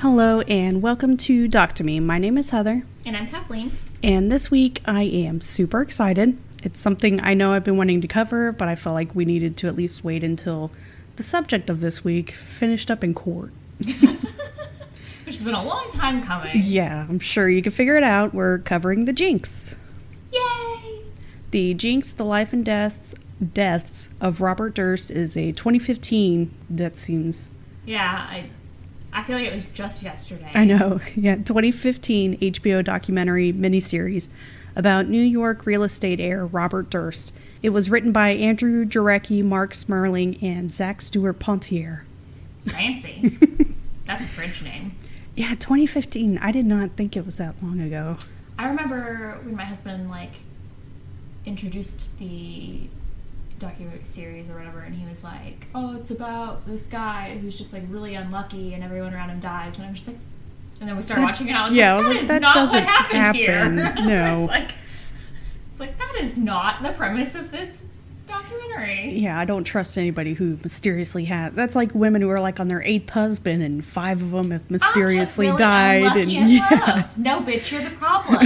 Hello and welcome to Doc to Me. My name is Heather. And I'm Kathleen. And this week I am super excited. It's something I know I've been wanting to cover, but I felt like we needed to at least wait until the subject of this week finished up in court. Which has been a long time coming. Yeah, I'm sure you can figure it out. We're covering the Jinx. Yay! The Jinx, The Life and Deaths of Robert Durst is a 2015, that seems... Yeah, I feel like it was just yesterday. I know. Yeah, 2015 HBO documentary miniseries about New York real estate heir Robert Durst. It was written by Andrew Jarecki, Mark Smerling, and Zach Stewart Pontier. Fancy. That's a French name. Yeah, 2015. I did not think it was that long ago. I remember when my husband, introduced the docu-series or whatever, and he was like, oh, it's about this guy who's just, really unlucky and everyone around him dies. And I'm just like... And then we started watching it, and I was like, that is not what happened here. No. It's like, that is not the premise of this documentary. Yeah, I don't trust anybody who mysteriously had... That's like women who are, on their 8th husband, and 5 of them have mysteriously died. And love. No, bitch, you're the problem.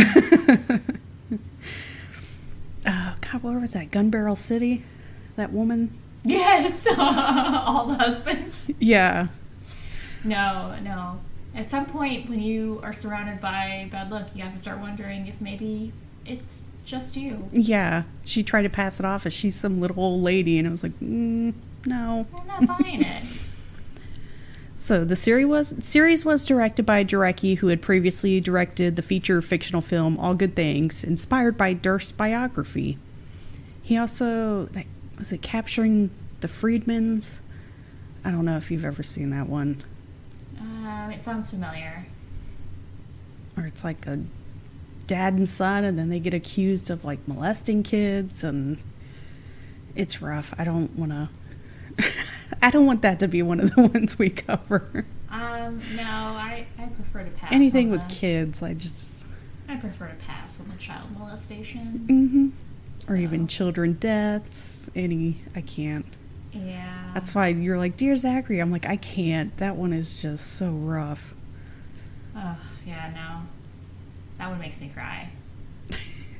Oh, God, what was that? Gun Barrel City? That woman? Yes! All the husbands. Yeah. No. At some point, when you are surrounded by bad luck, you have to start wondering if maybe it's just you. Yeah. She tried to pass it off as she's some little old lady, and it was like, no. I'm not buying it. So the series was directed by Jarecki, who had previously directed the feature fictional film All Good Things, inspired by Durst's biography. He also, was it Capturing the Freedmans? I don't know if you've ever seen that one. It sounds familiar. Or it's like a dad and son, and then they get accused of molesting kids, and it's rough. I don't want that to be one of the ones we cover. No, I prefer to pass. Anything with kids, I prefer to pass on the child molestation. Mm-hmm. Or even children deaths. I can't. Yeah. That's why you're like, Dear Zachary. I'm like, I can't. That one is just so rough. Oh, yeah, no. That one makes me cry.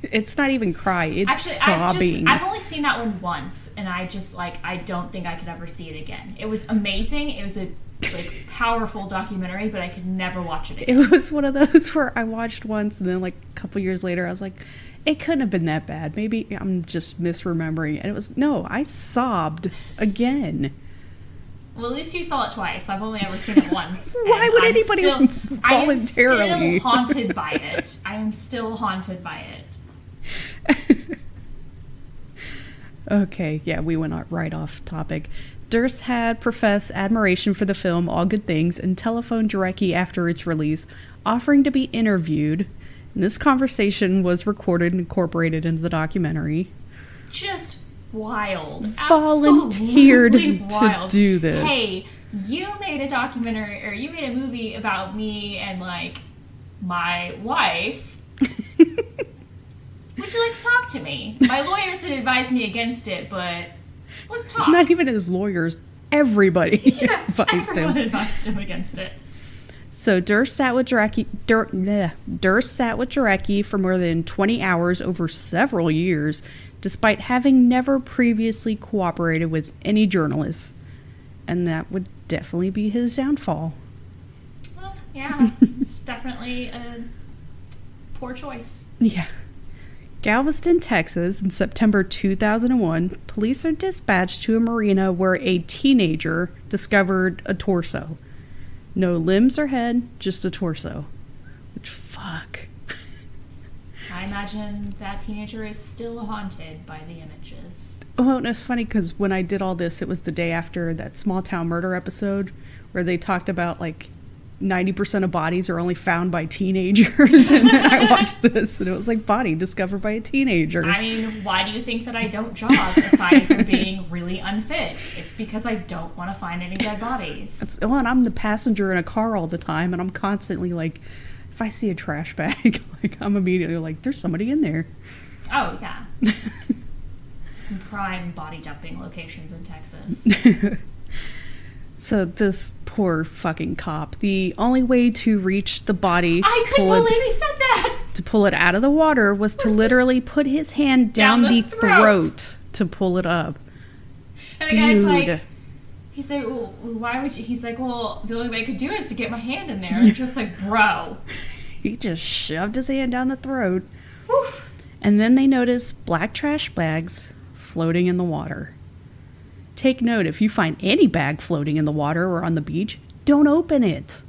It's not even cry. It's actually, sobbing. I've only seen that one once, and I just, I don't think I could ever see it again. It was amazing. It was a, powerful documentary, but I could never watch it again. It was one of those where I watched once, and then, a couple years later, I was like, it couldn't have been that bad. Maybe I'm just misremembering. And it was, no, I sobbed again. Well, at least you saw it twice. I've only ever seen it once. Why would anybody voluntarily? I am still haunted by it. I am still haunted by it. Okay, yeah, we went right off topic. Durst had professed admiration for the film All Good Things and telephoned Jarecki after its release, offering to be interviewed. And this conversation was recorded and incorporated into the documentary. Just wild. Volunteered to do this. Hey, you made a documentary, or you made a movie about me and, my wife. Would you like to talk to me? My lawyers had advised me against it, but let's talk. Not even his lawyers. Everybody advised him. Everyone advised him against it. So Durst sat with Jarecki for more than 20 hours over several years, despite having never previously cooperated with any journalists. And that would definitely be his downfall. Well, yeah, it's definitely a poor choice. Yeah. Galveston, Texas, in September 2001, police are dispatched to a marina where a teenager discovered a torso. No limbs or head, just a torso. Which, fuck. I imagine that teenager is still haunted by the images. Oh, and it's funny because when I did all this, it was the day after that Small Town Murder episode where they talked about 90% of bodies are only found by teenagers. And then I watched this and it was body discovered by a teenager. I mean, why do you think that I don't jog aside from being really unfit? It's because I don't want to find any dead bodies. And I'm the passenger in a car all the time, and I'm constantly if I see a trash bag, I'm immediately there's somebody in there. Oh, yeah. Some prime body dumping locations in Texas. So this poor fucking cop, the only way to reach the body... I couldn't believe he said that! To pull it out of the water was to literally put his hand down the throat to pull it up. And the guy's like... He's like, well, why would you... He's like, well, the only way I could do it is to get my hand in there. And just like, bro. He just shoved his hand down the throat. Oof. And then they notice black trash bags floating in the water. Take note, if you find any bag floating in the water or on the beach, don't open it.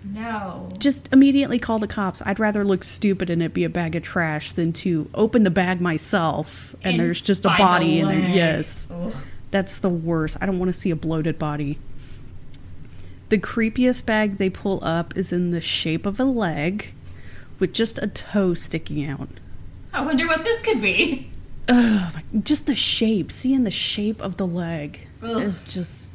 No. Just immediately call the cops. I'd rather look stupid and it be a bag of trash than to open the bag myself and there's just a body in there. Yes. Ugh. That's the worst. I don't want to see a bloated body. The creepiest bag they pull up is in the shape of a leg with just a toe sticking out. I wonder what this could be. Just the shape. Seeing the shape of the leg is just...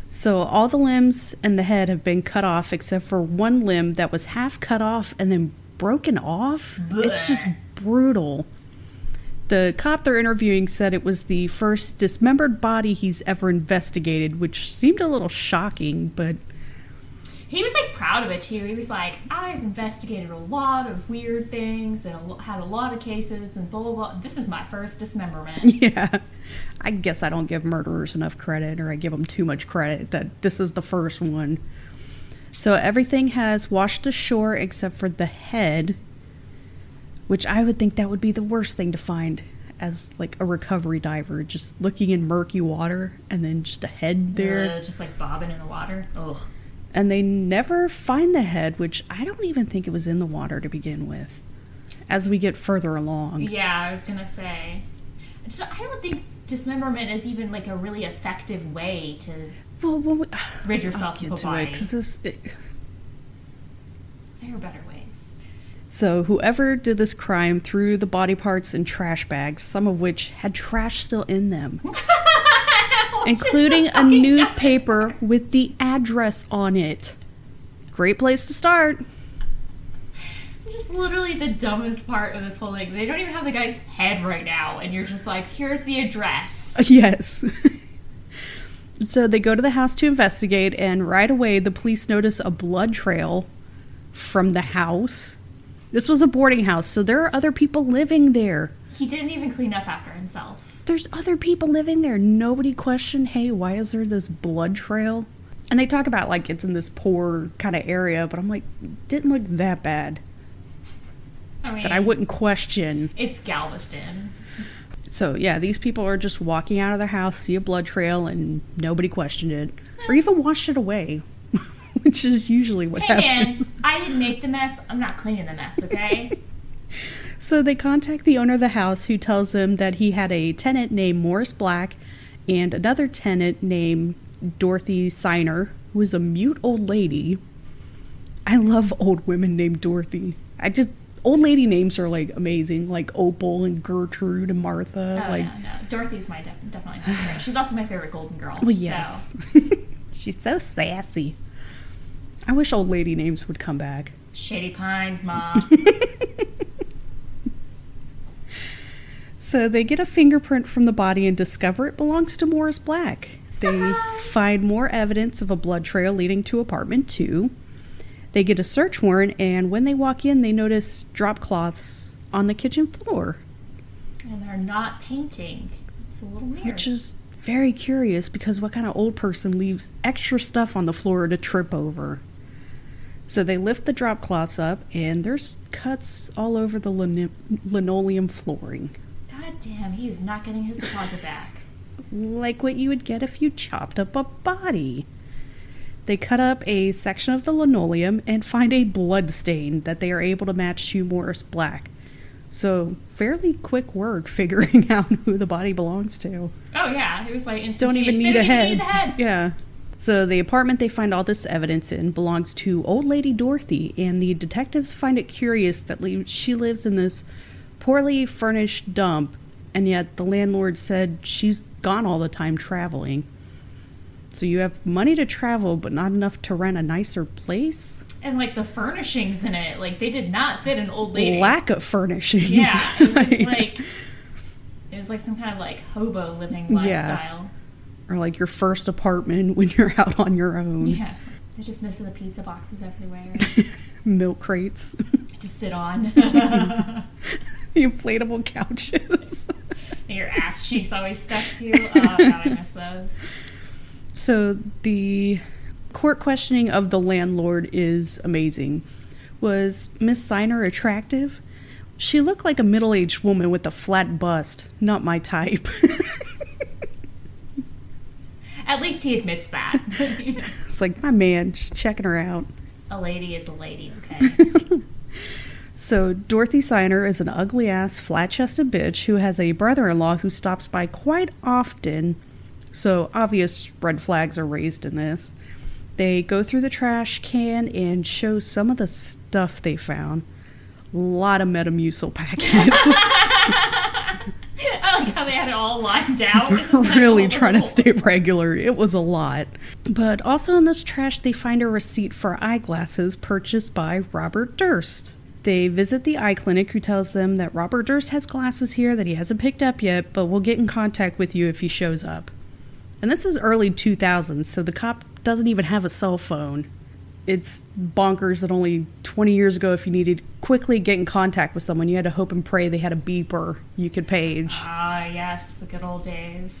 So all the limbs and the head have been cut off except for one limb that was half cut off and then broken off. Blech. It's just brutal. The cop they're interviewing said it was the first dismembered body he's ever investigated, which seemed a little shocking, but... He was, like, proud of it, too. He was like, I've investigated a lot of weird things and had a lot of cases and blah, blah, blah. This is my first dismemberment. Yeah. I guess I don't give murderers enough credit, or I give them too much credit that this is the first one. So everything has washed ashore except for the head, which I would think that would be the worst thing to find as, like, a recovery diver. Just looking in murky water and then just a head there. Just, like, bobbing in the water. Ugh. And they never find the head, which I don't even think it was in the water to begin with, as we get further along. Yeah, I was going to say. I don't think dismemberment is even, like, a really effective way to rid yourself of a body. There are better ways. So whoever did this crime threw the body parts in trash bags, some of which had trash still in them. Including a newspaper with the address on it. Great place to start. Just literally the dumbest part of this whole thing. They don't even have the guy's head right now, and you're just like, here's the address. Yes. So they go to the house to investigate, and right away the police notice a blood trail from the house. This was a boarding house, so there are other people living there. He didn't even clean up after himself. There's other people living there. Nobody questioned, hey, why is there this blood trail? And they talk about, like, it's in this poor kind of area, but I'm like, didn't look that bad. I mean, that I wouldn't question. It's Galveston. So, yeah, these people are just walking out of their house, see a blood trail, and nobody questioned it. Or even washed it away, which is usually what happens. Man, I didn't make the mess. I'm not cleaning the mess, okay? So they contact the owner of the house, who tells them that he had a tenant named Morris Black and another tenant named Dorothy Siner, who is a mute old lady. I love old women named Dorothy. Old lady names are, like, amazing, like Opal and Gertrude and Martha. Oh, like, no. Dorothy's definitely my favorite. She's also my favorite golden girl. Well, yes. So. She's so sassy. I wish old lady names would come back. Shady Pines, Ma. So they get a fingerprint from the body and discover it belongs to Morris Black. They find more evidence of a blood trail leading to apartment 2. They get a search warrant, and when they walk in, they notice drop cloths on the kitchen floor. And they're not painting. It's a little weird. Which is very curious, because what kind of old person leaves extra stuff on the floor to trip over? So they lift the drop cloths up, and there's cuts all over the linoleum flooring. God damn, he is not getting his deposit back. Like what you would get if you chopped up a body. They cut up a section of the linoleum and find a blood stain that they are able to match to Morris Black. So, fairly quick work figuring out who the body belongs to. Oh, yeah. It was like instantaneous. Don't even need a head. The head. Yeah. So, the apartment they find all this evidence in belongs to old lady Dorothy, and the detectives find it curious that she lives in this poorly furnished dump, and yet the landlord said she's gone all the time traveling. So you have money to travel, but not enough to rent a nicer place? And, like, the furnishings in it, like, they did not fit an old lady. Lack of furnishings. Yeah, it was like some kind of, like, hobo living lifestyle. Or like your first apartment when you're out on your own. Yeah. They're just missing the pizza boxes everywhere. Milk crates. To sit on. The inflatable couches. And your ass cheeks always stuck to you. Oh, God, I miss those. So the court questioning of the landlord is amazing. Was Miss Signer attractive? She looked like a middle-aged woman with a flat bust. Not my type. At least he admits that. It's like, my man, just checking her out. A lady is a lady, okay? So Dorothy Signer is an ugly-ass, flat-chested bitch who has a brother-in-law who stops by quite often. So obvious red flags are raised in this. They go through the trash can and show some of the stuff they found. A lot of Metamucil packets. I like how they had it all lined out. Really trying to stay regular. It was a lot. But also in this trash, they find a receipt for eyeglasses purchased by Robert Durst. They visit the eye clinic, who tells them that Robert Durst has glasses here that he hasn't picked up yet, but will get in contact with you if he shows up. And this is early 2000s, so the cop doesn't even have a cell phone. It's bonkers that only 20 years ago, if you needed to quickly get in contact with someone, you had to hope and pray they had a beeper you could page. Ah, yes, the good old days.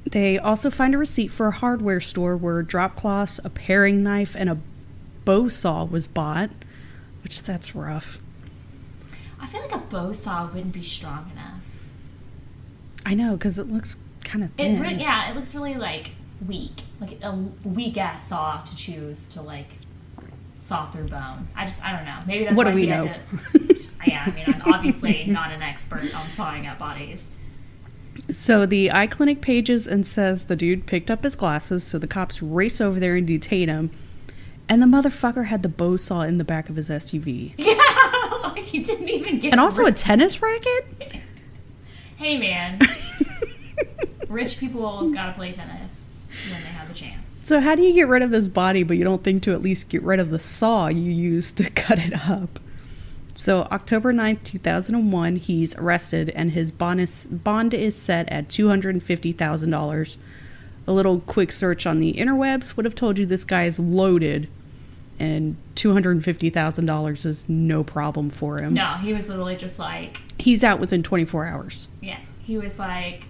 They also find a receipt for a hardware store where drop cloths, a paring knife, and a bow saw was bought, which that's rough. I feel like a bow saw wouldn't be strong enough. I know, because it looks kind of thin. It looks really, like, weak. Like a weak-ass saw to choose to, like, saw through bone. I don't know. Maybe that's what why do we know? Yeah, I mean, I'm obviously not an expert on sawing up bodies. So the eye clinic pages and says the dude picked up his glasses, so the cops race over there and detain him. And the motherfucker had the bow saw in the back of his SUV. Yeah, like he didn't even get. And also a tennis racket? Hey, man. Rich people gotta play tennis when they have a chance. So how do you get rid of this body, but you don't think to at least get rid of the saw you used to cut it up? So October 9th, 2001, he's arrested, and his bond is set at $250,000. A little quick search on the interwebs would have told you this guy is loaded, and $250,000 is no problem for him. No, he was literally just like... He's out within 24 hours. Yeah, he was like,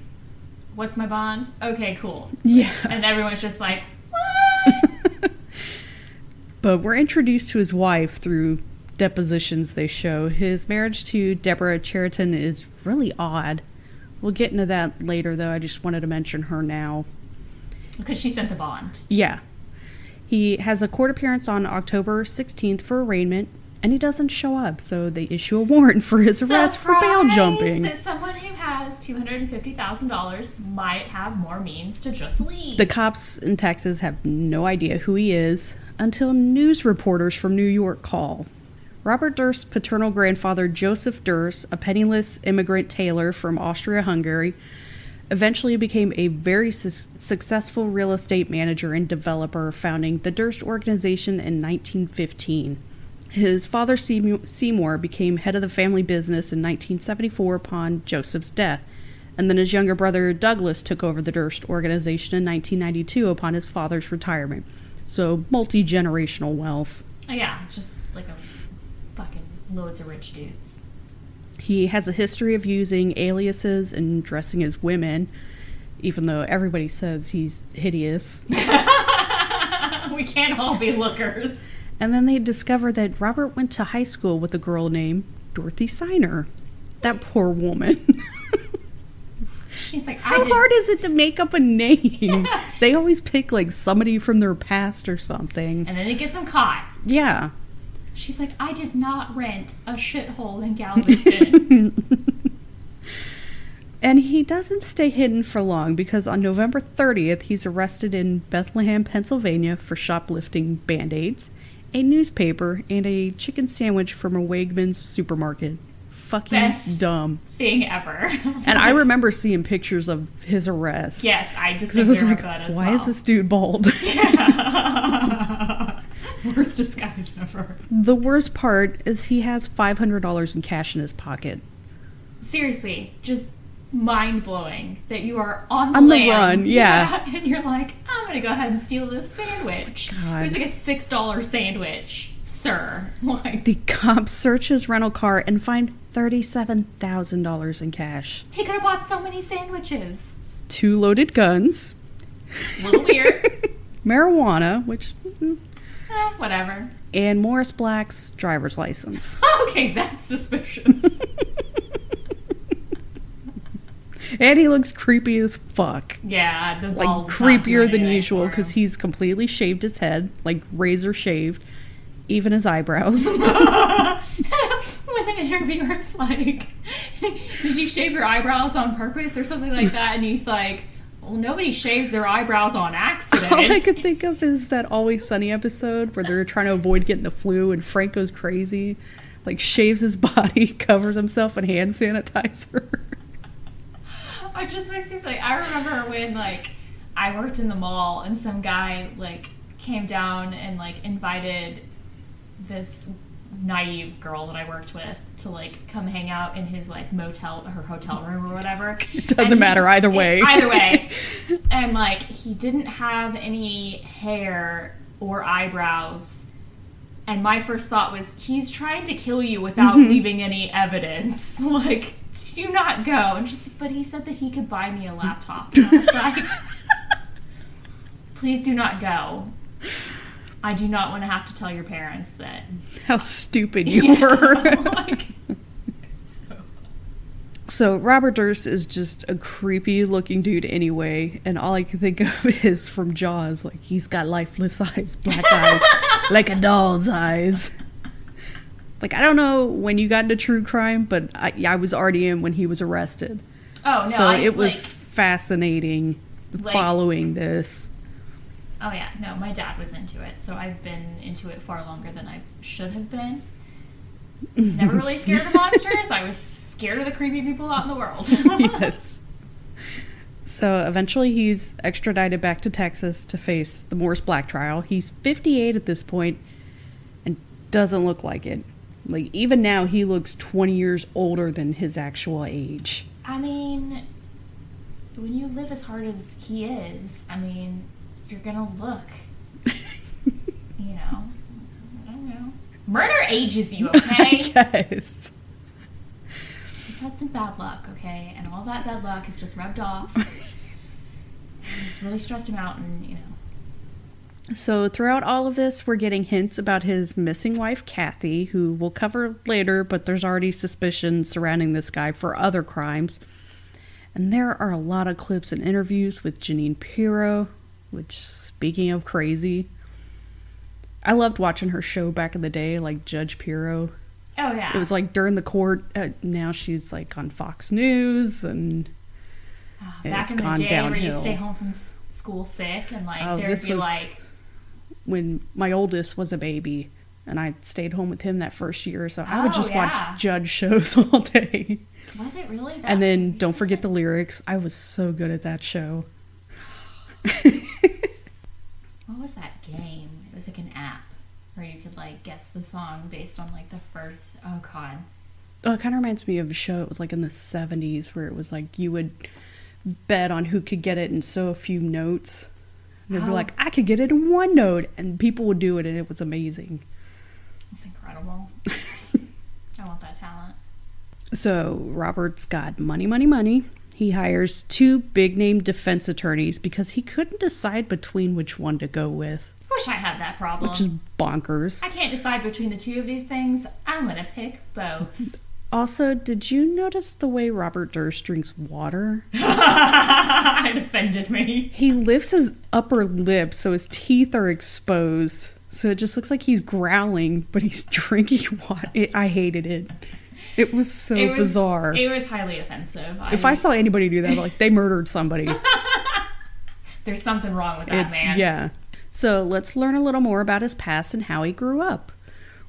what's my bond? Okay, cool. Yeah. And everyone's just like, what? But we're introduced to his wife through depositions they show. His marriage to Deborah Cheriton is really odd. We'll get into that later, though. I just wanted to mention her now. Because she sent the bond. Yeah. He has a court appearance on October 16th for arraignment, and he doesn't show up, so they issue a warrant for his arrest for bail jumping. That someone who has $250,000 might have more means to just leave. The cops in Texas have no idea who he is until news reporters from New York call. Robert Durst's paternal grandfather, Joseph Durst, a penniless immigrant tailor from Austria-Hungary, eventually became a very successful real estate manager and developer, founding the Durst Organization in 1915. His father, Seymour, became head of the family business in 1974 upon Joseph's death, and then his younger brother, Douglas, took over the Durst Organization in 1992 upon his father's retirement. So, multi-generational wealth. Oh, yeah, just like a fucking loads of rich dudes. He has a history of using aliases and dressing as women, even though everybody says he's hideous. We can't all be lookers. And then they discover that Robert went to high school with a girl named Dorothy Signer. That poor woman. She's like, how hard is it to make up a name? They always pick like somebody from their past or something. And then it gets them caught. Yeah. She's like, I did not rent a shithole in Galveston. And he doesn't stay hidden for long, because on November 30th, he's arrested in Bethlehem, Pennsylvania for shoplifting Band-Aids, a newspaper, and a chicken sandwich from a Wegmans supermarket. Fucking Best dumb thing ever. And I remember seeing pictures of his arrest. Yes, I just was like, that as why well. is this dude bald? Yeah. Worst disguise ever. The worst part is he has $500 in cash in his pocket. Seriously, just mind-blowing that you are on the run. Yeah. And you're like, I'm gonna go ahead and steal this sandwich. God. It's like a $6 sandwich, sir. Like, the cops search his rental car and find $37,000 in cash. He could have bought so many sandwiches. 2 loaded guns. A little weird. Marijuana, which... whatever. And Morris Black's driver's license. Okay, that's suspicious. And he looks creepy as fuck. Yeah, the like creepier than usual because he's completely shaved his head, like razor shaved, even his eyebrows. When the interviewer's like, "Did you shave your eyebrows on purpose or something like that?" And he's like, "Well, nobody shaves their eyebrows on accident." All I could think of is that Always Sunny episode where they're trying to avoid getting the flu and Frank goes crazy, like shaves his body, covers himself in hand sanitizer. It just makes me like, I remember when like I worked in the mall and some guy like came down and like invited this naive girl that I worked with to like come hang out in his like motel or hotel room or whatever. It doesn't matter either way. Either way. And like he didn't have any hair or eyebrows. And my first thought was, he's trying to kill you without leaving any evidence. Like, do not go. And just, but he said that he could buy me a laptop. And I was like, please do not go. I do not want to have to tell your parents that. How stupid you were. Like, so Robert Durst is just a creepy looking dude anyway, and all I can think of is from Jaws, like he's got lifeless eyes, black eyes, like a doll's eyes. Like, I don't know when you got into true crime, but I was already in when he was arrested. Oh, no. So it was fascinating following this. Oh, yeah. No, my dad was into it, so I've been into it far longer than I should have been. I was never really scared of monsters. I was scared of the creepy people out in the world. Yes. So eventually he's extradited back to Texas to face the Morris Black trial. He's 58 at this point and doesn't look like it. Like, even now, he looks 20 years older than his actual age. I mean, when you live as hard as he is, I mean, you're gonna look, you know, I don't know. Murder ages you, okay? Yes. Just had some bad luck, okay? And all that bad luck has just rubbed off. It's really stressed him out, and, you know. So throughout all of this, we're getting hints about his missing wife, Kathy, who we'll cover later, but there's already suspicion surrounding this guy for other crimes. And there are a lot of clips and interviews with Jeanine Pirro, which, speaking of crazy, I loved watching her show back in the day, like Judge Pirro. Oh, yeah. It was like during the court. Now she's like on Fox News, and back in the day downhill. where you'd stay home from school sick, and like there'd be like... when my oldest was a baby and I stayed home with him that first year, so I would just watch judge shows all day. Was it really? And then don't forget the lyrics. I was so good at that show. What was that game? It was like an app where you could like guess the song based on like the first... Oh, God. Oh, it kind of reminds me of a show. It was like in the 70s where it was like you would bet on who could get it in so few notes. They'd be like, I could get it in one note, and people would do it, and it was amazing. That's incredible. I want that talent. So Robert's got money, money, money. He hires 2 big-name defense attorneys because he couldn't decide between which one to go with. Wish I had that problem. Which is bonkers. I can't decide between the 2 of these things. I'm gonna pick both. Also, did you notice the way Robert Durst drinks water? It offended me. He lifts his upper lip so his teeth are exposed. So it just looks like he's growling, but he's drinking water. I hated it. It was so bizarre. It was highly offensive. If I saw anybody do that, I'd be like, they murdered somebody. There's something wrong with that, man. Yeah. So let's learn a little more about his past and how he grew up.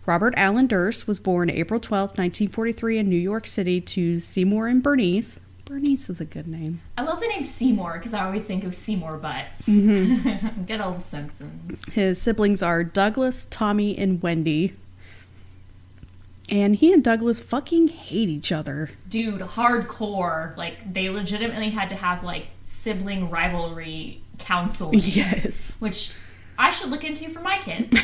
Robert Allen Durst was born April 12, 1943 in New York City to Seymour and Bernice. Bernice is a good name. I love the name Seymour because I always think of Seymour Butts. Mm-hmm. Good old Simpsons. His siblings are Douglas, Tommy, and Wendy. And he and Douglas fucking hate each other. Dude, hardcore. Like, they legitimately had to have, like, sibling rivalry counseling. Yes. Which I should look into for my kids.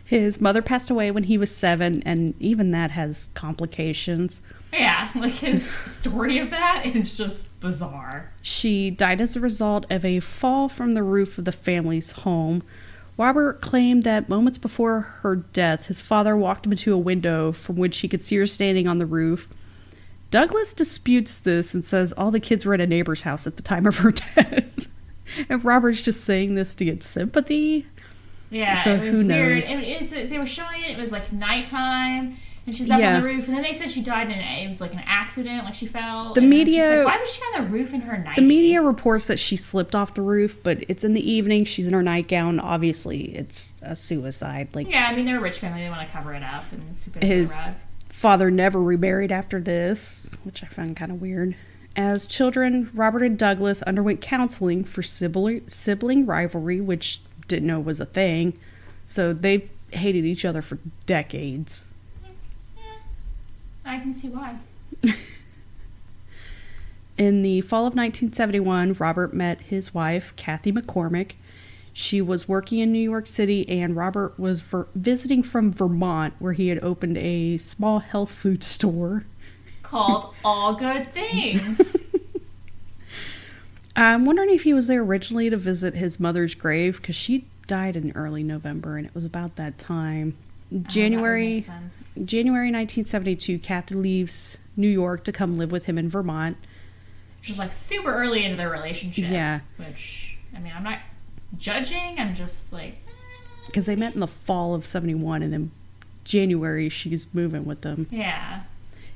His mother passed away when he was 7, and even that has complications. Yeah, like his story of that is just bizarre. She died as a result of a fall from the roof of the family's home. Robert claimed that moments before her death, his father walked him into a window from which he could see her standing on the roof. Douglas disputes this and says all the kids were at a neighbor's house at the time of her death. And Robert's just saying this to get sympathy. Yeah, so it was who weird. knows? They were showing it. It was like nighttime, and she's up on the roof. And then they said she died it was like an accident, like she fell. The media. Like, why was she on the roof in her nightie? The media reports that she slipped off the roof, but it's in the evening. She's in her nightgown. Obviously, it's a suicide. Like, yeah, I mean they're a rich family. They want to cover it up and sweep it under the rug. Father never remarried after this, which I find kind of weird. As children, Robert and Douglas underwent counseling for sibling rivalry, which didn't know was a thing. So they've hated each other for decades. Yeah, I can see why. In the fall of 1971, Robert met his wife, Kathy McCormick. She was working in New York City, and Robert was visiting from Vermont, where he had opened a small health food store. Called All Good Things. I'm wondering if he was there originally to visit his mother's grave, because she died in early November, and it was about that time. January 1972, Kathy leaves New York to come live with him in Vermont. Which is like super early into their relationship. Yeah. Which, I mean, I'm not judging, I'm just like... Because they met in the fall of 71, and then January she's moving with them. Yeah.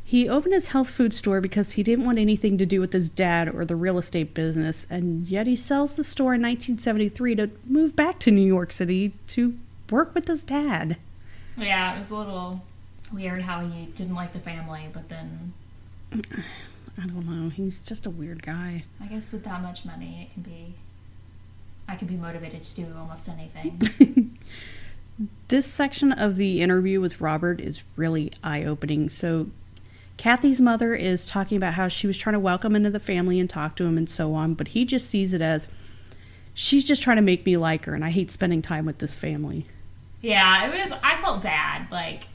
He opened his health food store because he didn't want anything to do with his dad or the real estate business, and yet he sells the store in 1973 to move back to New York City to work with his dad. Yeah, it was a little weird how he didn't like the family, but then... I don't know. He's just a weird guy. I guess with that much money, I can be motivated to do almost anything. This section of the interview with Robert is really eye-opening. So Kathy's mother is talking about how she was trying to welcome him into the family and talk to him and so on, but he just sees it as, she's just trying to make me like her, and I hate spending time with this family. Yeah, I felt bad. Like,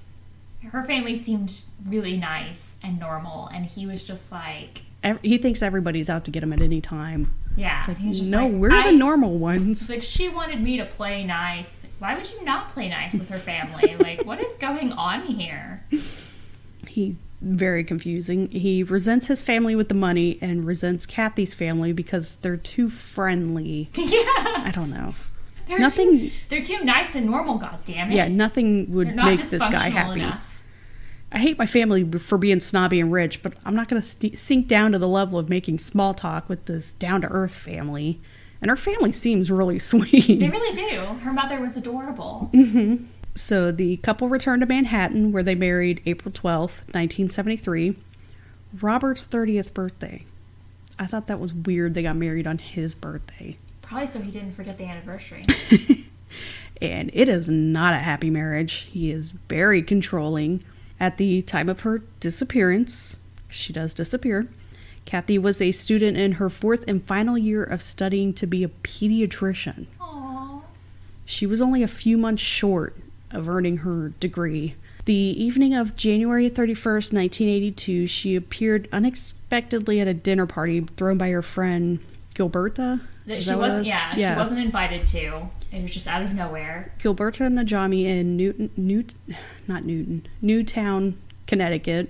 her family seemed really nice and normal, and he was just like... He thinks everybody's out to get him at any time. Yeah. It's like, he's just no, like, we're the normal ones. It's like, she wanted me to play nice. Why would you not play nice with her family? Like, what is going on here? He's very confusing. He resents his family with the money and resents Kathy's family because they're too friendly. Yeah. I don't know. They're too nice and normal, goddammit. Yeah, nothing would make this guy happy. Enough. I hate my family for being snobby and rich, but I'm not going to sink down to the level of making small talk with this down-to-earth family. And her family seems really sweet. They really do. Her mother was adorable. Mm-hmm. So the couple returned to Manhattan, where they married April 12th, 1973. Robert's 30th birthday. I thought that was weird they got married on his birthday. Probably so he didn't forget the anniversary. And it is not a happy marriage. He is very controlling. At the time of her disappearance, she does disappear, Kathy was a student in her 4th and final year of studying to be a pediatrician. Aww. She was only a few months short of earning her degree. The evening of January 31st, 1982, she appeared unexpectedly at a dinner party thrown by her friend Gilberta. She wasn't invited to. It was just out of nowhere. Gilberta Najami in Newtown, Connecticut.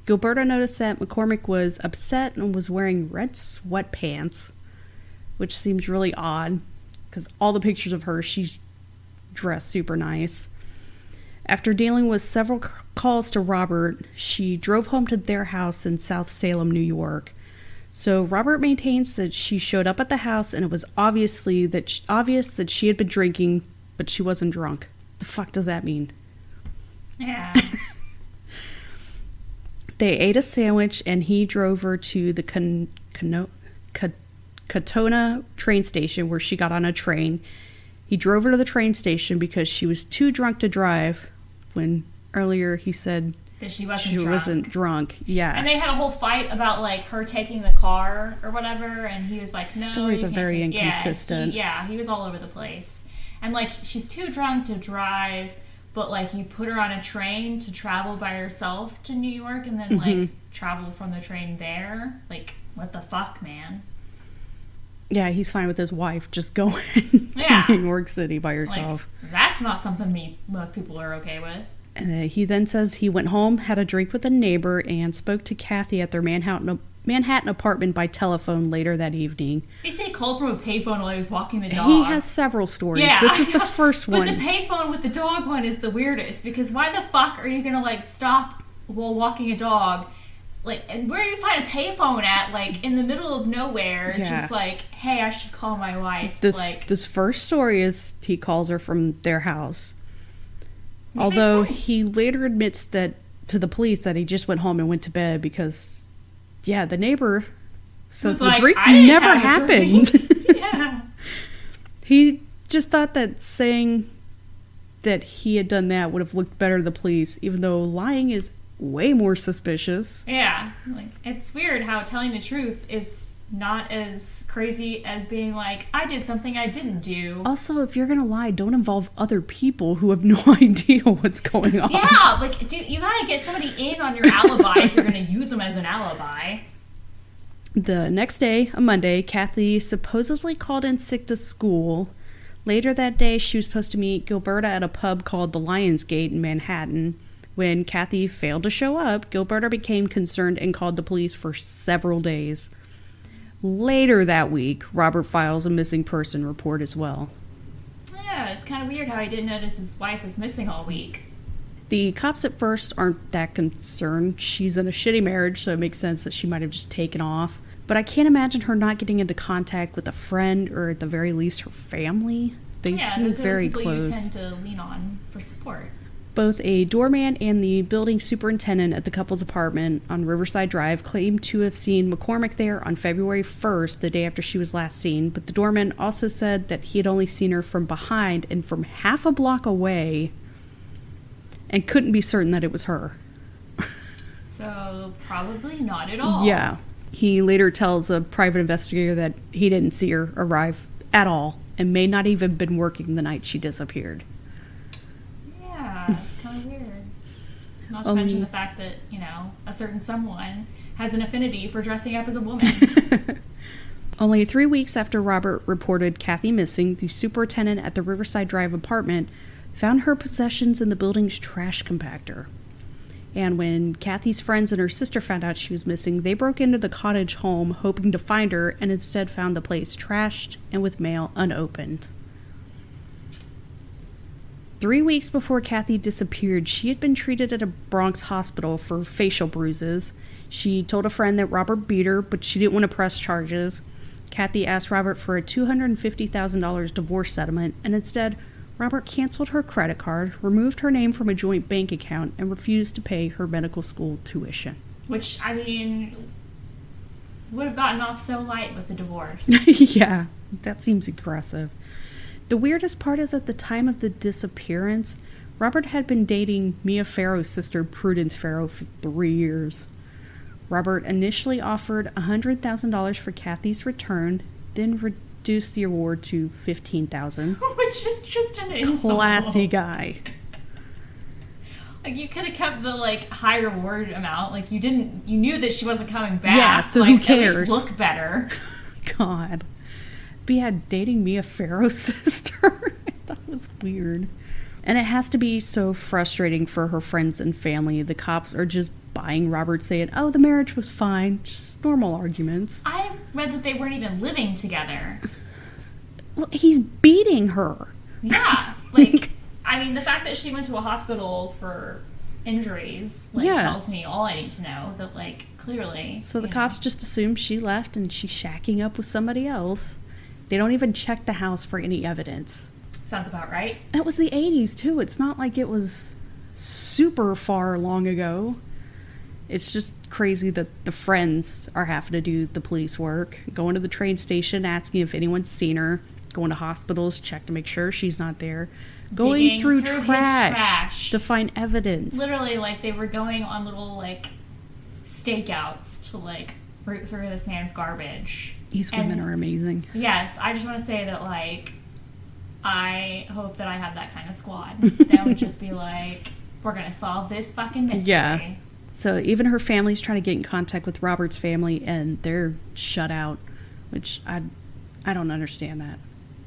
Gilberta noticed that McCormick was upset and was wearing red sweatpants, which seems really odd because all the pictures of her, she's dressed super nice. After dealing with several calls to Robert, she drove home to their house in South Salem, New York. So Robert maintains that she showed up at the house and it was obvious that she had been drinking, but she wasn't drunk. The fuck does that mean? Yeah. They ate a sandwich and he drove her to the Katona train station where she got on a train. He drove her to the train station because she was too drunk to drive when earlier he said that she wasn't drunk. Yeah. And they had a whole fight about, like, her taking the car or whatever, and he was like, no. Stories are very inconsistent. He was all over the place. And, like, she's too drunk to drive, but, like, you put her on a train to travel by herself to New York and then, like, travel from the train there. Like, what the fuck, man? Yeah, he's fine with his wife just going to New York City by herself. Like, that's not something most people are okay with. He then says he went home, had a drink with a neighbor, and spoke to Kathy at their Manhattan apartment by telephone later that evening. He said he called from a payphone while he was walking the dog. He has several stories. Yeah, this is the first one. But the payphone with the dog one is the weirdest, because why the fuck are you going to, like, stop while walking a dog? Like, and where do you find a payphone at? Like, in the middle of nowhere. Yeah. Just like, hey, I should call my wife. This first story is he calls her from their house. Although he later admits that to the police that he just went home and went to bed because, the neighbor says the drink never happened. Yeah. He just thought that saying that he had done that would have looked better to the police, even though lying is way more suspicious. Yeah. Like, it's weird how telling the truth is not as crazy as being like, I did something I didn't do. Also, if you're gonna lie, don't involve other people who have no idea what's going on. Yeah, like, you gotta get somebody in on your alibi if you're gonna use them as an alibi. The next day, a Monday, Kathy supposedly called in sick to school. Later that day, she was supposed to meet Gilberta at a pub called the Lions Gate in Manhattan. When Kathy failed to show up, Gilberta became concerned and called the police for several days. Later that week, Robert files a missing person report as well. Yeah, it's kind of weird how he didn't notice his wife was missing all week. The cops at first aren't that concerned. She's in a shitty marriage, so it makes sense that she might have just taken off. But I can't imagine her not getting into contact with a friend or at the very least her family. They seem very close. You tend to lean on for support. Both a doorman and the building superintendent at the couple's apartment on Riverside Drive claimed to have seen McCormick there on February 1st, the day after she was last seen, but the doorman also said that he had only seen her from behind and from half a block away and couldn't be certain that it was her. So, probably not at all. Yeah. He later tells a private investigator that he didn't see her arrive at all and may not even have been working the night she disappeared. It's kind of weird. Not to mention the fact that, a certain someone has an affinity for dressing up as a woman. Only 3 weeks after Robert reported Kathy missing, the superintendent at the Riverside Drive apartment found her possessions in the building's trash compactor. And when Kathy's friends and her sister found out she was missing, they broke into the cottage home hoping to find her and instead found the place trashed and with mail unopened. 3 weeks before Kathy disappeared, she had been treated at a Bronx hospital for facial bruises. She told a friend that Robert beat her, but she didn't want to press charges. Kathy asked Robert for a $250,000 divorce settlement, and instead, Robert canceled her credit card, removed her name from a joint bank account, and refused to pay her medical school tuition. Which, would have gotten off so light with the divorce. Yeah, that seems aggressive. The weirdest part is at the time of the disappearance, Robert had been dating Mia Farrow's sister, Prudence Farrow, for 3 years. Robert initially offered $100,000 for Kathy's return, then reduced the award to $15,000. Which is just an insult. Classy guy. Like, you could have kept the, high reward amount. You knew that she wasn't coming back. Yeah, so who cares? At least look better. God. But yeah, dating Mia Farrow's sister. That was weird. And it has to be so frustrating for her friends and family. The cops are just buying Robert saying, oh, the marriage was fine. Just normal arguments. I read that they weren't even living together. Well, he's beating her. Yeah. The fact that she went to a hospital for injuries tells me all I need to know. That, clearly. So the cops just assume she left and she's shacking up with somebody else. They don't even check the house for any evidence. Sounds about right. That was the 80s, too. It's not like it was super far long ago. It's just crazy that the friends are having to do the police work, going to the train station, asking if anyone's seen her. going to hospitals, check to make sure she's not there, going through trash to find evidence. Literally, like, they were going on little, like, stakeouts to, like, root through this man's garbage. These women are amazing. Yes, I just want to say that, like, I hope that I have that kind of squad. That would just be like, we're going to solve this fucking mystery. Yeah. So even her family's trying to get in contact with Robert's family, and they're shut out, which I don't understand that.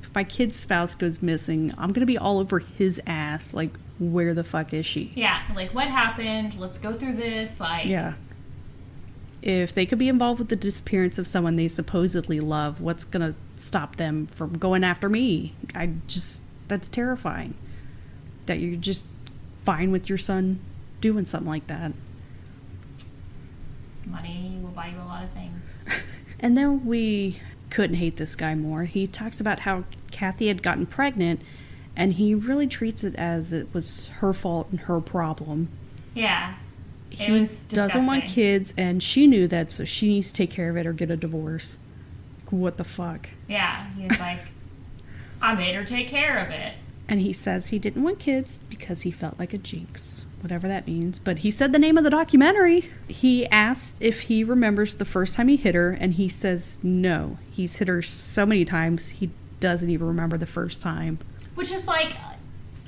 If my kid's spouse goes missing, I'm going to be all over his ass. Like, where the fuck is she? Yeah, like, what happened? Let's go through this. Like, yeah. If they could be involved with the disappearance of someone they supposedly love, what's going to stop them from going after me? That's terrifying. That you're just fine with your son doing something like that. Money will buy you a lot of things. And then we couldn't hate this guy more. He talks about how Kathy had gotten pregnant, and he really treats it as it was her fault and her problem. Yeah. He doesn't want kids, and she knew that, so she needs to take care of it or get a divorce. What the fuck? Yeah, he's like, I made her take care of it. And he says he didn't want kids because he felt like a jinx, whatever that means. But he said the name of the documentary. He asked if he remembers the first time he hit her, and he says no. He's hit her so many times, he doesn't even remember the first time. Which is like,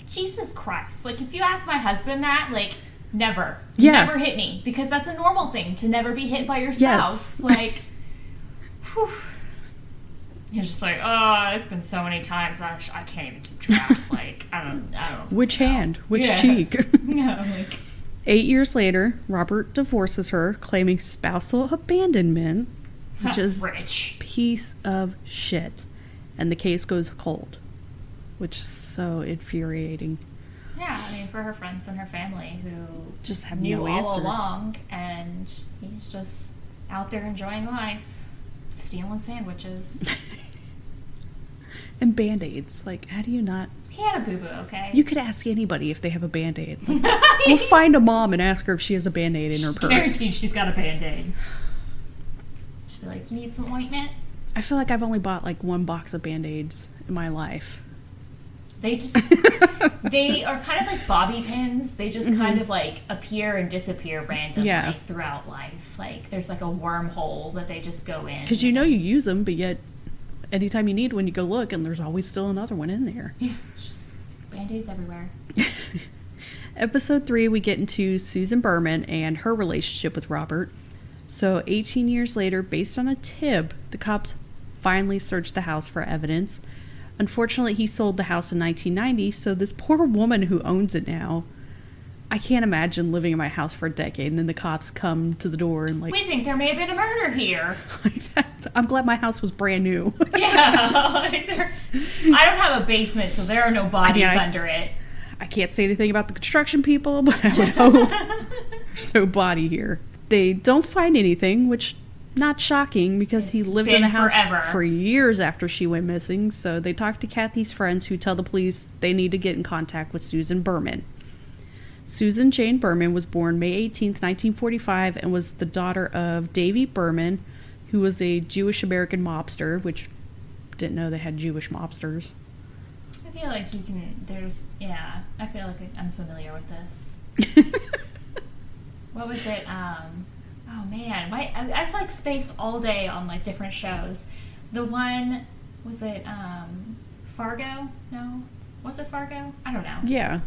Jesus Christ. Like, if you ask my husband that, like, never. Yeah. Never hit me. Because that's a normal thing, to never be hit by your spouse. Yes. Like, whew. He's just like, oh, it's been so many times, I can't even keep track. Like, I don't Which hand? Which cheek? No, like... 8 years later, Robert divorces her, claiming spousal abandonment, which is rich. Piece of shit. And the case goes cold, which is so infuriating. Yeah, I mean, for her friends and her family who just have knew no all answers. along, and he's just out there enjoying life, stealing sandwiches. And Band-Aids. Like, how do you not... He had a boo-boo, okay? You could ask anybody if they have a Band-Aid. Like, we'll find a mom and ask her if she has a Band-Aid in her purse. Guaranteed she's got a Band-Aid. She'd be like, you need some ointment? I feel like I've only bought, like, 1 box of Band-Aids in my life. They just... they are kind of like bobby pins. They just kind of, like, appear and disappear randomly throughout life. Like, there's, like, a wormhole that they just go in. Because you know you use them, but yet... anytime you need one, you go look, and there's always still another one in there. Yeah, just Band-Aids everywhere. Episode 3, we get into Susan Berman and her relationship with Robert. So 18 years later, based on a tip, the cops finally searched the house for evidence. Unfortunately, he sold the house in 1990, so this poor woman who owns it now, I can't imagine living in my house for a decade, and then the cops come to the door and like... we think there may have been a murder here. Like that. I'm glad my house was brand new. Yeah. Like I don't have a basement, so there are no bodies under it. I can't say anything about the construction people, but I would hope there's no body here. They don't find anything, which... not shocking, because he lived in the house for years after she went missing. So they talk to Kathy's friends, who tell the police they need to get in contact with Susan Berman. Susan Jane Berman was born May 18th, 1945, and was the daughter of Davy Berman, who was a Jewish-American mobster, which didn't know they had Jewish mobsters. I feel like you can... I feel like I'm familiar with this. What was it? Oh man, I've like spaced all day on like different shows. The one, was it Fargo? No? Was it Fargo? I don't know. Yeah.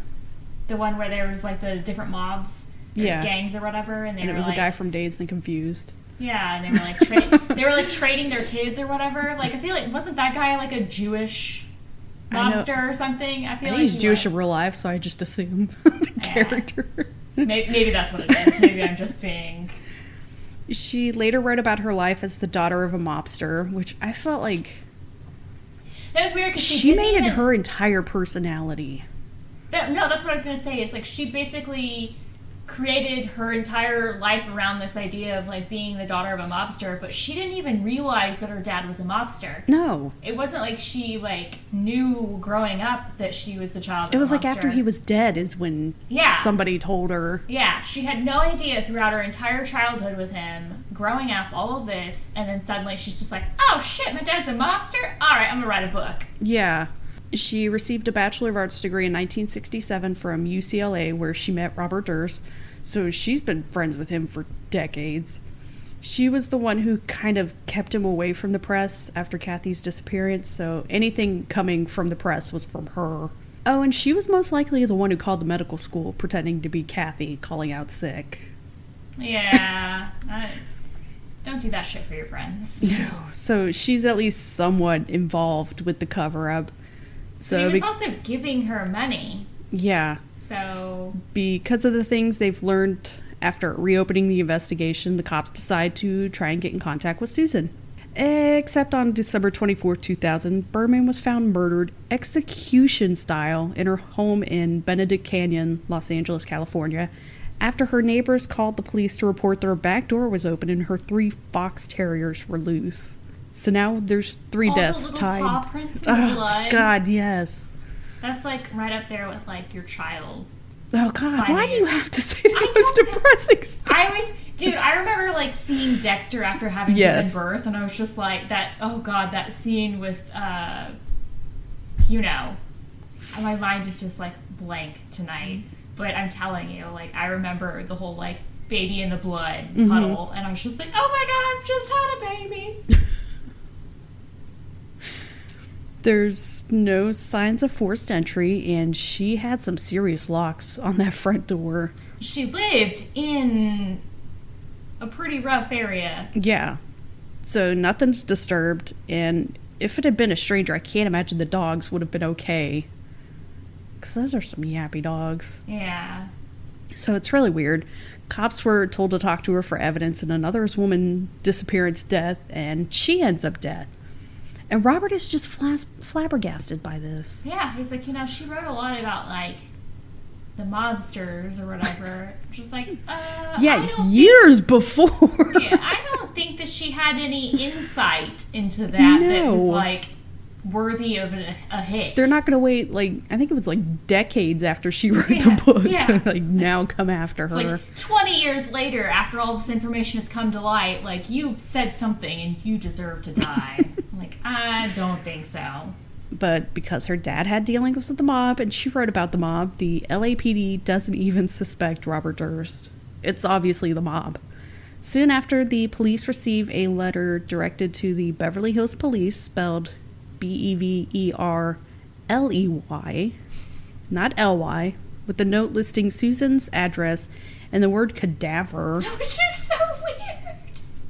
The one where there was like the different mobs, gangs or whatever, and it was like, a guy from Dazed and Confused. Yeah, and they were like trading their kids or whatever. Like, I feel like, wasn't that guy like a Jewish mobster or something? I feel like he's Jewish in real life, so I just assume the character. Maybe that's what it is. Maybe I'm just being... She later wrote about her life as the daughter of a mobster, which I felt like... that was weird, because she made it her entire personality. No, that's what I was going to say. It's like she basically created her entire life around this idea of, like, being the daughter of a mobster, but she didn't even realize that her dad was a mobster. No. It wasn't like she, like, knew growing up that she was the child of a mobster. It was like after he was dead is when somebody told her. Yeah, she had no idea throughout her entire childhood with him, growing up, all of this, and then suddenly she's just like, oh shit, my dad's a mobster? Alright, I'm gonna write a book. Yeah. She received a Bachelor of Arts degree in 1967 from UCLA, where she met Robert Durst, so she's been friends with him for decades. She was the one who kind of kept him away from the press after Kathy's disappearance, so anything coming from the press was from her. Oh, and she was most likely the one who called the medical school pretending to be Kathy, calling out sick. Yeah, don't do that shit for your friends. No, so she's at least somewhat involved with the cover-up. So he was also giving her money. Yeah. So because of the things they've learned after reopening the investigation, the cops decide to try and get in contact with Susan. Except on December 24, 2000, Berman was found murdered execution style in her home in Benedict Canyon, Los Angeles, California, after her neighbors called the police to report that her back door was open and her 3 fox terriers were loose. So now there's 3 deaths tied. Paw prints in the blood. God, yes. That's like right up there with like your child. Oh God, why do you have to say the most depressing stuff? I remember like seeing Dexter after having given birth, and I was just like, that scene with, my mind is just like blank tonight. But I'm telling you, like, I remember the whole like baby in the blood puddle, and I was just like, oh my God, I've just had a baby. There's no signs of forced entry, and she had some serious locks on that front door. She lived in a pretty rough area. Yeah. So nothing's disturbed, and if it had been a stranger, I can't imagine the dogs would have been okay. Because those are some yappy dogs. Yeah. So it's really weird. Cops were told to talk to her for evidence in another woman's disappearance death, and she ends up dead. And Robert is just flabbergasted by this. Yeah, he's like, she wrote a lot about, like, the mobsters or whatever. Just like, years before. Yeah, I don't think that she had any insight into that that was, like, worthy of a hit. They're not going to wait, like, I think it was, like, decades after she wrote the book to, like, now come after her. Like, 20 years later, after all this information has come to light, like, you've said something and you deserve to die. Like, I don't think so. But because her dad had dealings with the mob and she wrote about the mob, the LAPD doesn't even suspect Robert Durst. It's obviously the mob. Soon after, the police receive a letter directed to the Beverly Hills Police, spelled Beverley, not Ly, with the note listing Susan's address and the word cadaver. Which is so weird.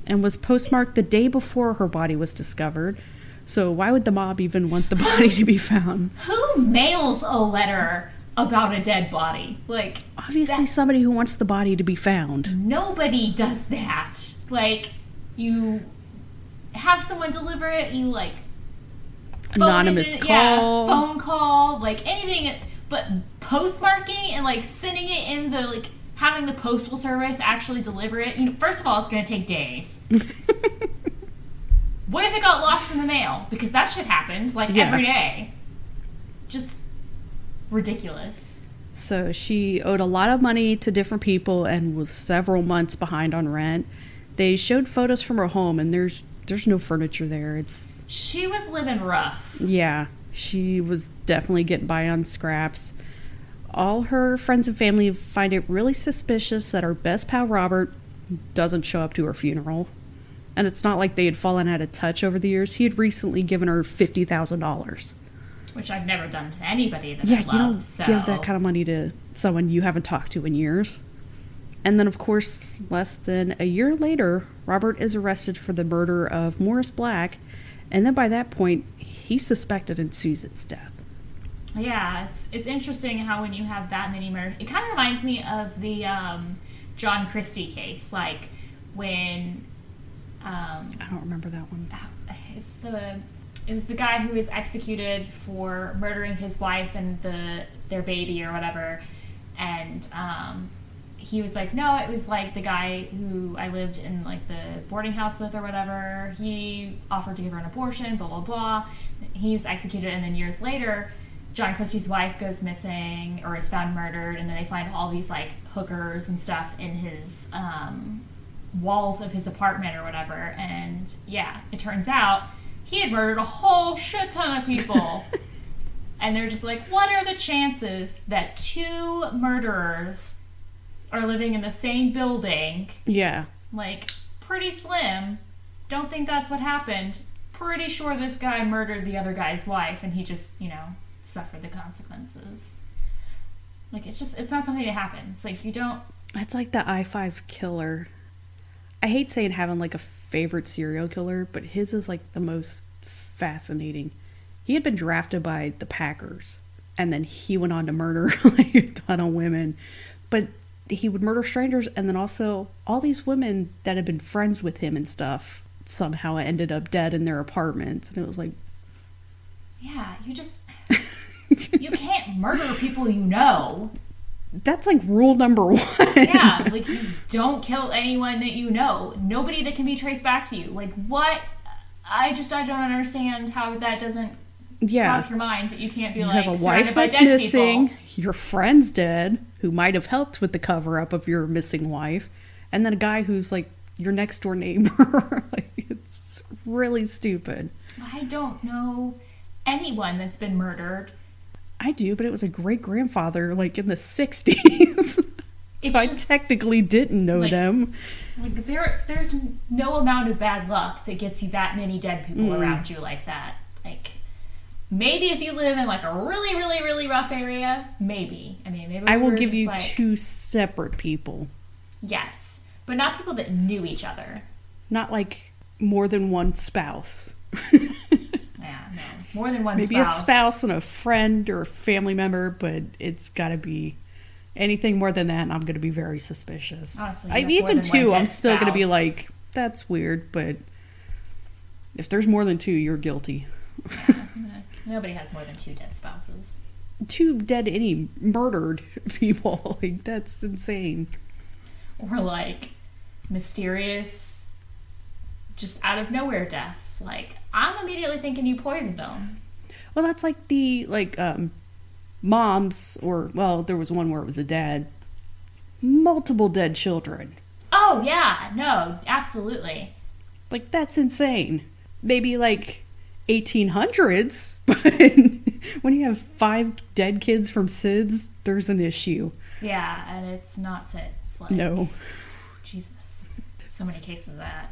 And was postmarked the day before her body was discovered. So why would the mob even want the body to be found? Who mails a letter about a dead body? Like, obviously somebody who wants the body to be found. Nobody does that. Like, you have someone deliver it, you, like, anonymous call. Yeah, phone call, like, anything. But postmarking and, like, sending it in the, like, having the postal service actually deliver it, first of all, it's going to take days. What if it got lost in the mail? Because that shit happens, like, every day. Just ridiculous. So she owed a lot of money to different people and was several months behind on rent. They showed photos from her home, and there's no furniture there. She was living rough. Yeah, she was definitely getting by on scraps. All her friends and family find it really suspicious that her best pal Robert doesn't show up to her funeral. And it's not like they had fallen out of touch over the years. He had recently given her $50,000. Which I've never done to anybody that I love. Yeah, you don't give that kind of money to someone you haven't talked to in years. And then, of course, less than a year later, Robert is arrested for the murder of Morris Black. And then by that point, he's suspected in Susan's death. Yeah, it's interesting how when you have that many murders, it kind of reminds me of the John Christie case, like when I don't remember that one. It was the guy who was executed for murdering his wife and their baby or whatever, and he was like, no, it was like the guy who I lived in like the boarding house with or whatever. He offered to give her an abortion, blah, blah, blah. He's executed, and then years later, John Christie's wife goes missing or is found murdered, and then they find all these like hookers and stuff in his walls of his apartment or whatever. And yeah, it turns out he had murdered a whole shit ton of people. And they're just like, what are the chances that 2 murderers are living in the same building? Yeah. Like, pretty slim. Don't think that's what happened. Pretty sure this guy murdered the other guy's wife, and he just, you know, suffered the consequences. Like, it's not something that happens. Like, you don't... It's like the I-5 killer. I hate saying having, like, a favorite serial killer, but his is, like, the most fascinating. He had been drafted by the Packers, and then he went on to murder, like, a ton of women. But he would murder strangers, and then also all these women that had been friends with him and stuff somehow ended up dead in their apartments. And it was like... Yeah, you just... You can't murder people you know. That's like rule number 1. Yeah, like you don't kill anyone that you know. Nobody that can be traced back to you. Like what? I don't understand how that doesn't cross your mind, but you can't be you like, have a wife that's missing, your friend's dead, who might have helped with the cover-up of your missing wife, and then a guy who's like your next door neighbor. Like, it's really stupid. I don't know anyone that's been murdered. I do, but it was a great-grandfather, like, in the 60s. So I technically didn't know them. Like, there's no amount of bad luck that gets you that many dead people around you like that. Like, maybe if you live in, like, a really, really, really rough area, maybe. I mean, maybe I will give you 2 separate people. Yes, but not people that knew each other. Not, like, more than one spouse. More than one Maybe spouse. A spouse and a friend or a family member, but it's got to be anything more than that, and I'm going to be very suspicious. Honestly, even 2, I'm still going to be like, that's weird, but if there's more than 2, you're guilty. Yeah, nobody has more than 2 dead spouses. 2 dead, any murdered people. Like, that's insane. Or like mysterious, just out of nowhere deaths. Like, I'm immediately thinking you poisoned them. Well, that's like the, moms, or, well, there was one where it was a dad. Multiple dead children. Oh, yeah. No, absolutely. Like, that's insane. Maybe, 1800s, but when you have 5 dead kids from SIDS, there's an issue. Yeah, and it's not SIDS. Like, no. Jesus. So many cases of that.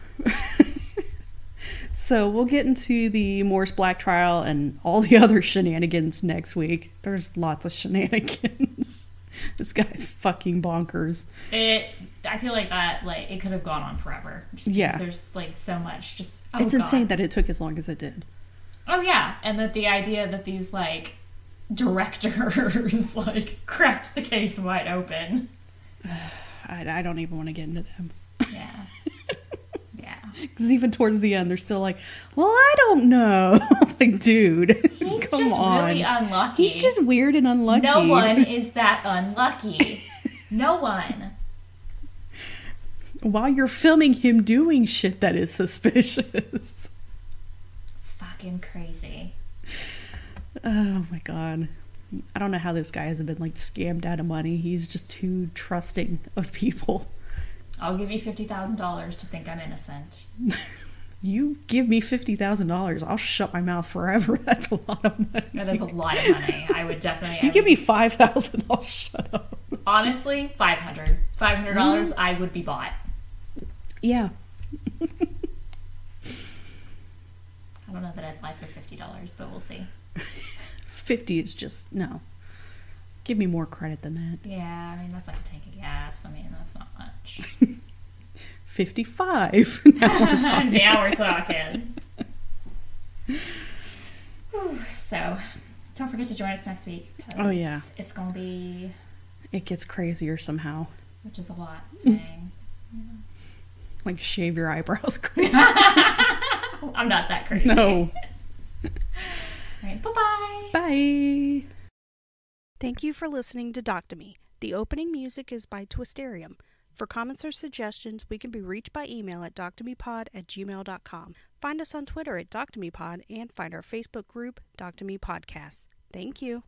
So we'll get into the Morris Black trial and all the other shenanigans next week. There's lots of shenanigans. This guy's fucking bonkers. I feel like that, it could have gone on forever. Just yeah. There's, so much. Just, it's insane that it took as long as it did. Oh, yeah. And that the idea that these, directors, cracked the case wide open. I don't even want to get into them. Yeah. Because even towards the end, they're still like, well, I don't know. Like, dude, he's come just on. really unlucky. He's just weird and unlucky. No one is that unlucky. No one. While you're filming him doing shit that is suspicious. Fucking crazy. Oh, my God. I don't know how this guy hasn't been, scammed out of money. He's just too trusting of people. I'll give you $50,000 to think I'm innocent. You give me $50,000, I'll shut my mouth forever. That's a lot of money. That is a lot of money. I would definitely... You give me $5,000, I'll shut up. Honestly, $500. $500, I would be bought. Yeah. I don't know that I'd lie for $50, but we'll see. 50 is just... No. Give me more credit than that. Yeah, I mean, that's like a tank of gas. I mean, that's not much. 55. Now we're talking. So, don't forget to join us next week. Oh, yeah. It's going to be... It gets crazier somehow. Which is a lot saying. Like, shave your eyebrows crazy. I'm not that crazy. No. All right, bye-bye. Bye. Thank you for listening to Doc to Me, the The opening music is by Twisterium. For comments or suggestions, we can be reached by email at doctomepod@gmail.com. Find us on Twitter at doctomepod and find our Facebook group, Doc2Me Podcasts. Thank you.